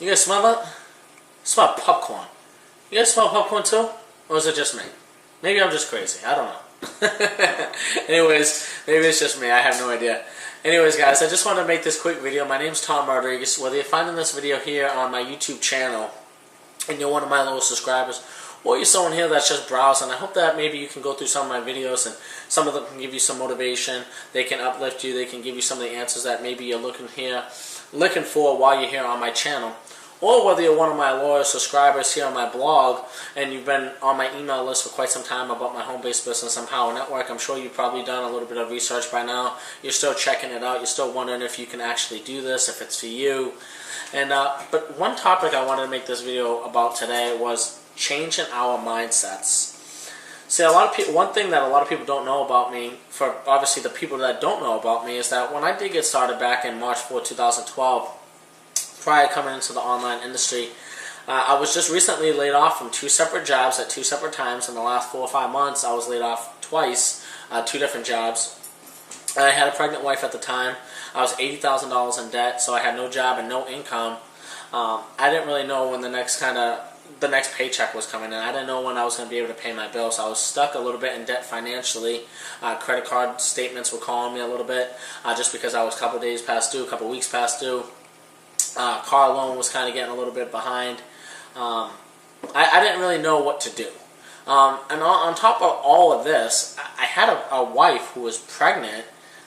You guys smell that? Smell popcorn. You guys smell popcorn too? Or is it just me? Maybe I'm just crazy. I don't know. Anyways, maybe it's just me. I have no idea. Anyways, guys, I just wanted to make this quick video. My name's Tom Rodriguez. Whether you're finding this video here on my YouTube channel and you're one of my little subscribers, or you're someone here that's just browsing, I hope that maybe you can go through some of my videos and some of them can give you some motivation. They can uplift you. They can give you some of the answers that maybe you're looking for while you're here on my channel. Or whether you're one of my loyal subscribers here on my blog and you've been on my email list for quite some time about my home-based business, Empower Network. I'm sure you've probably done a little bit of research by now. You're still checking it out. You're still wondering if you can actually do this, if it's for you. And but one topic I wanted to make this video about today was changing our mindsets. See, one thing that a lot of people don't know about me, for obviously the people that don't know about me, is that when I did get started back in March 4, 2012, prior to coming into the online industry, I was just recently laid off from 2 separate jobs at 2 separate times. In the last 4 or 5 months, I was laid off twice, 2 different jobs. I had a pregnant wife at the time. I was $80,000 in debt, so I had no job and no income. I didn't really know when the next paycheck was coming in. I didn't know when I was going to be able to pay my bills. I was stuck a little bit in debt financially. Credit card statements were calling me a little bit just because I was a couple days past due, a couple weeks past due. Car loan was kind of getting a little bit behind. I didn't really know what to do. And on top of all of this, I had a wife who was pregnant.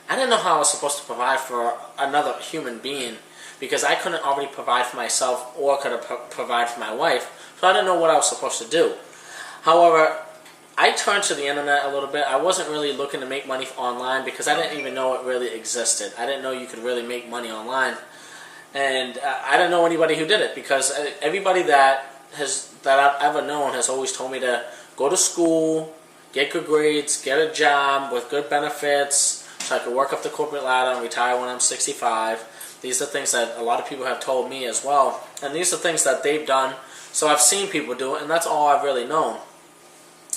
I didn't know how I was supposed to provide for another human being because I couldn't already provide for myself or could provide for my wife. So I didn't know what I was supposed to do. However, I turned to the internet a little bit. I wasn't really looking to make money online because I didn't even know it really existed. I didn't know you could really make money online. And I didn't know anybody who did it because everybody that I've ever known has always told me to go to school, get good grades, get a job with good benefits so I could work up the corporate ladder and retire when I'm 65. These are things that a lot of people have told me as well. And these are things that they've done. So I've seen people do it, and that's all I've really known.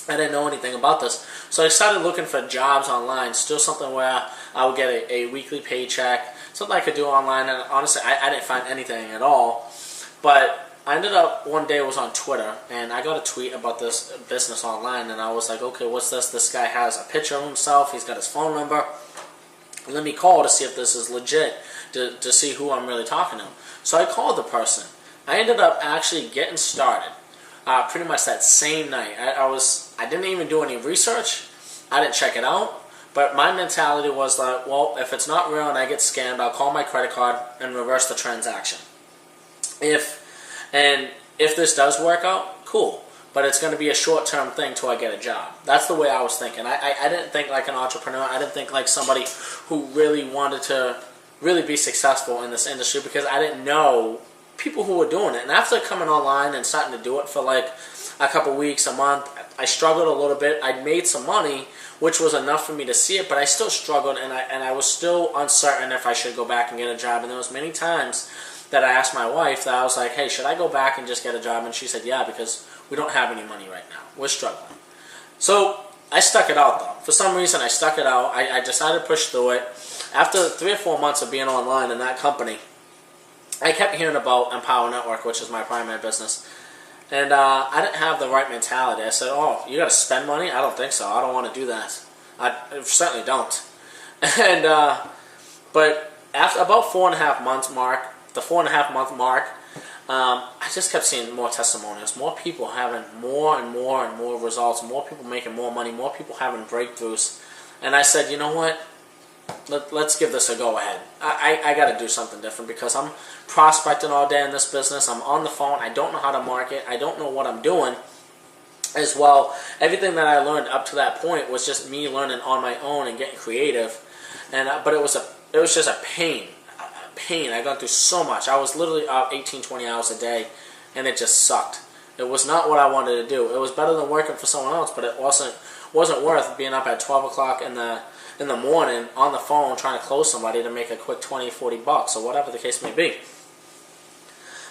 I didn't know anything about this. So I started looking for jobs online, still something where I would get a weekly paycheck, something I could do online, and honestly, I didn't find anything at all. But I ended up, one day I was on Twitter, and I got a tweet about this business online, and I was like, okay, what's this? This guy has a picture of himself, he's got his phone number. Let me call to see if this is legit, to see who I'm really talking to. So I called the person. I ended up actually getting started pretty much that same night. I didn't even do any research. I didn't check it out. But my mentality was like, well, if it's not real and I get scammed, I'll call my credit card and reverse the transaction. If this does work out, cool. But it's going to be a short-term thing till I get a job. That's the way I was thinking. I didn't think like an entrepreneur. I didn't think like somebody who really wanted to really be successful in this industry because I didn't know people who were doing it. And after coming online and starting to do it for like a couple weeks, a month, I struggled a little bit. I made some money, which was enough for me to see it, but I still struggled, and I was still uncertain if I should go back and get a job. And there was many times that I asked my wife that I was like, hey, should I go back and just get a job? And she said, yeah, because we don't have any money right now. We're struggling. So I stuck it out, though. For some reason, I stuck it out. I decided to push through it. After 3 or 4 months of being online in that company, I kept hearing about Empower Network, which is my primary business. And I didn't have the right mentality. I said, oh, you got to spend money? I don't think so. I don't want to do that. I certainly don't. And but after about 4.5 months mark, the 4.5 month mark, I just kept seeing more testimonials, more people having more and more and more results, more people making more money, more people having breakthroughs. And I said, you know what? Let's give this a go ahead. I got to do something different because I'm prospecting all day in this business. I'm on the phone. I don't know how to market. I don't know what I'm doing as well. Everything that I learned up to that point was just me learning on my own and getting creative. And but it was just a pain. I got through so much. I was literally up 18, 20 hours a day, and it just sucked. It was not what I wanted to do. It was better than working for someone else, but it wasn't worth being up at 12 o'clock in the morning on the phone trying to close somebody to make a quick 20, 40 bucks or whatever the case may be.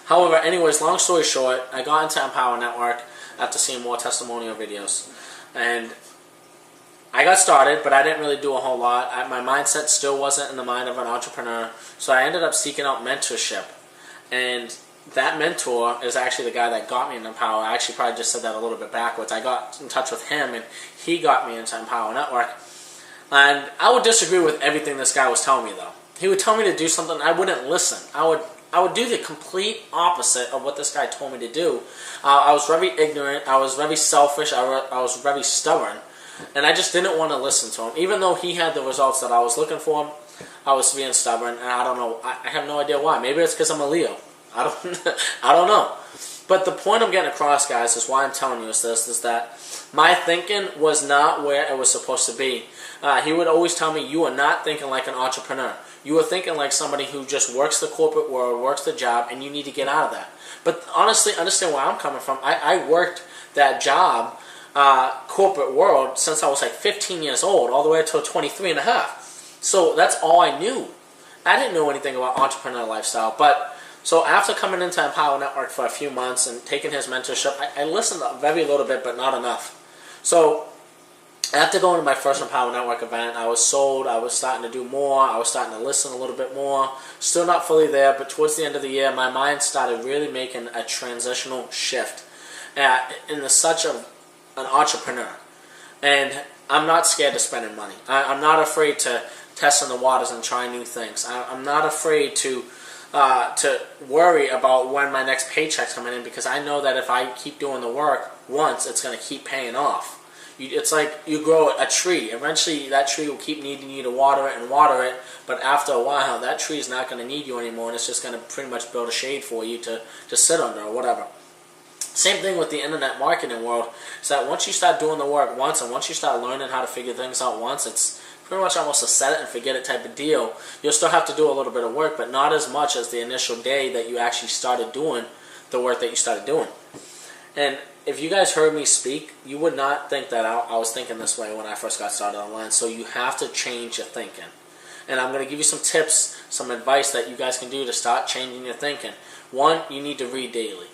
However, anyways, long story short, I got into Empower Network after seeing more testimonial videos. And I got started, but I didn't really do a whole lot. My mindset still wasn't in the mind of an entrepreneur, so I ended up seeking out mentorship. And that mentor is actually the guy that got me into Empower. I actually probably just said that a little bit backwards. I got in touch with him, and he got me into Empower Network. And I would disagree with everything this guy was telling me, though. He would tell me to do something, I wouldn't listen. I would do the complete opposite of what this guy told me to do. I was very ignorant. I was very selfish. I was very stubborn. And I just didn't want to listen to him. Even though he had the results that I was looking for, I was being stubborn. And I don't know. I have no idea why. Maybe it's because I'm a Leo. I don't know. But the point I'm getting across, guys, is why I'm telling you is that my thinking was not where it was supposed to be. He would always tell me, you are not thinking like an entrepreneur. You are thinking like somebody who just works the corporate world, works the job, and you need to get out of that. But honestly, understand where I'm coming from. I worked that job, corporate world, since I was like 15 years old, all the way until 23 and a half. So that's all I knew. I didn't know anything about entrepreneur lifestyle. But so after coming into Empower Network for a few months and taking his mentorship, I listened a very little bit, but not enough. So after going to my first Empower Network event, I was sold. I was starting to do more. I was starting to listen a little bit more. Still not fully there, but towards the end of the year, my mind started really making a transitional shift in such of an entrepreneur. And I'm not scared of spending money. I'm not afraid to test in the waters and try new things. I'm not afraid to worry about when my next paycheck's coming in, because I know that if I keep doing the work once, it's going to keep paying off. It's like you grow a tree. Eventually, that tree will keep needing you to water it, but after a while, that tree is not going to need you anymore, and it's just going to pretty much build a shade for you to sit under or whatever. Same thing with the internet marketing world, is that once you start doing the work once, and once you start learning how to figure things out once, it's pretty much almost a set it and forget it type of deal. You'll still have to do a little bit of work, but not as much as the initial day that you actually started doing the work that you started doing. And if you guys heard me speak, you would not think that I was thinking this way when I first got started online. So you have to change your thinking. And I'm going to give you some tips, some advice that you guys can do to start changing your thinking. One, you need to read daily.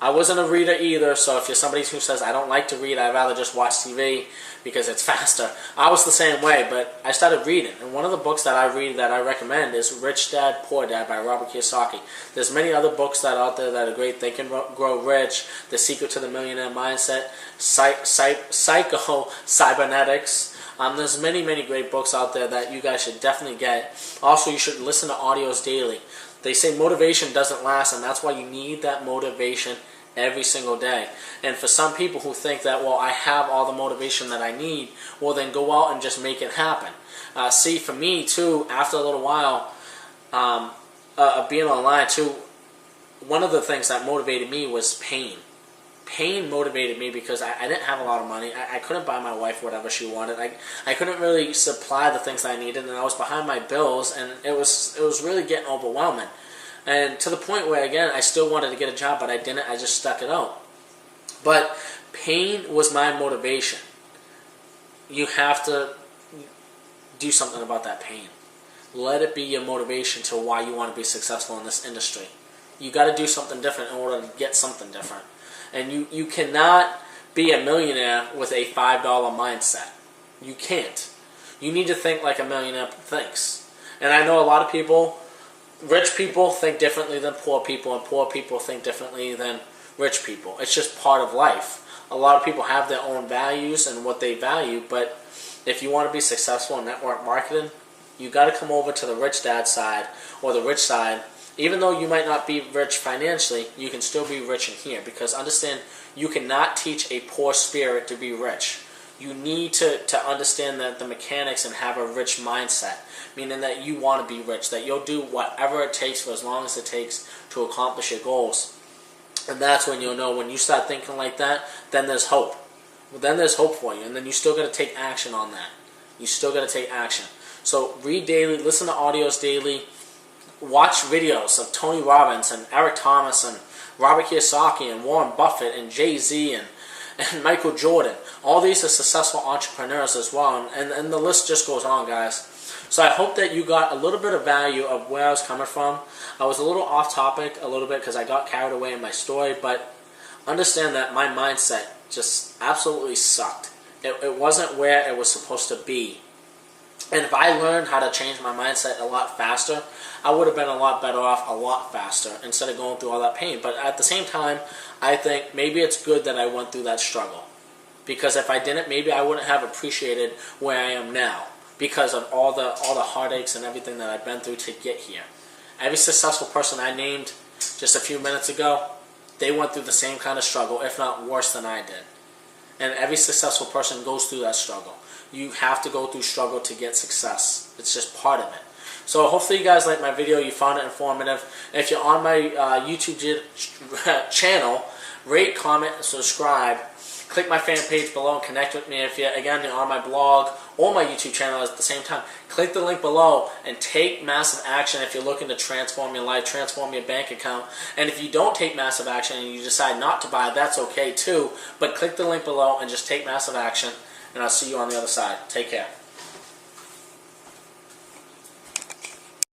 I wasn't a reader either, so if you're somebody who says, I don't like to read, I'd rather just watch TV because it's faster. I was the same way, but I started reading. And one of the books that I read that I recommend is Rich Dad, Poor Dad by Robert Kiyosaki. There's many other books that are out there that are great. Think and Grow Rich, The Secret to the Millionaire Mindset, Psycho Cybernetics. There's many, many great books out there that you guys should definitely get. Also, you should listen to audios daily. They say motivation doesn't last, and that's why you need that motivation every single day. And for some people who think that, well, I have all the motivation that I need, well, then go out and just make it happen. See, for me, too, after a little while of being online, too, one of the things that motivated me was pain. Pain motivated me because I didn't have a lot of money. I couldn't buy my wife whatever she wanted. I couldn't really supply the things that I needed, and I was behind my bills, and it was really getting overwhelming. And to the point where, again, I still wanted to get a job, but I didn't. I just stuck it out. But pain was my motivation. You have to do something about that pain. Let it be your motivation to why you want to be successful in this industry. You got to do something different in order to get something different. And you cannot be a millionaire with a $5 mindset. You can't. You need to think like a millionaire thinks. And I know a lot of people, rich people think differently than poor people, and poor people think differently than rich people. It's just part of life. A lot of people have their own values and what they value, but if you want to be successful in network marketing, you got to come over to the rich dad side or the rich side. Even though you might not be rich financially, you can still be rich in here, because understand, you cannot teach a poor spirit to be rich. You need to understand the mechanics and have a rich mindset, meaning that you want to be rich, that you'll do whatever it takes for as long as it takes to accomplish your goals. And that's when you'll know, when you start thinking like that, then there's hope. Then there's hope for you, and then you still got to take action on that. You still got to take action. So read daily, listen to audios daily, watch videos of Tony Robbins and Eric Thomas and Robert Kiyosaki and Warren Buffett and Jay-Z and Michael Jordan. All these are successful entrepreneurs as well, and the list just goes on, guys. So I hope that you got a little bit of value of where I was coming from. I was a little off topic a little bit because I got carried away in my story, but understand that my mindset just absolutely sucked. It wasn't where it was supposed to be. And if I learned how to change my mindset a lot faster, I would have been a lot better off a lot faster instead of going through all that pain. But at the same time, I think maybe it's good that I went through that struggle. Because if I didn't, maybe I wouldn't have appreciated where I am now because of all the heartaches and everything that I've been through to get here. Every successful person I named just a few minutes ago, they went through the same kind of struggle, if not worse than I did. And every successful person goes through that struggle. You have to go through struggle to get success. It's just part of it. So hopefully you guys liked my video. You found it informative. If you're on my YouTube channel, rate, comment, and subscribe. Click my fan page below and connect with me. If you're on my blog or my YouTube channel at the same time, click the link below and take massive action if you're looking to transform your life, transform your bank account. And if you don't take massive action and you decide not to buy, that's okay too. But click the link below and just take massive action. And I'll see you on the other side. Take care.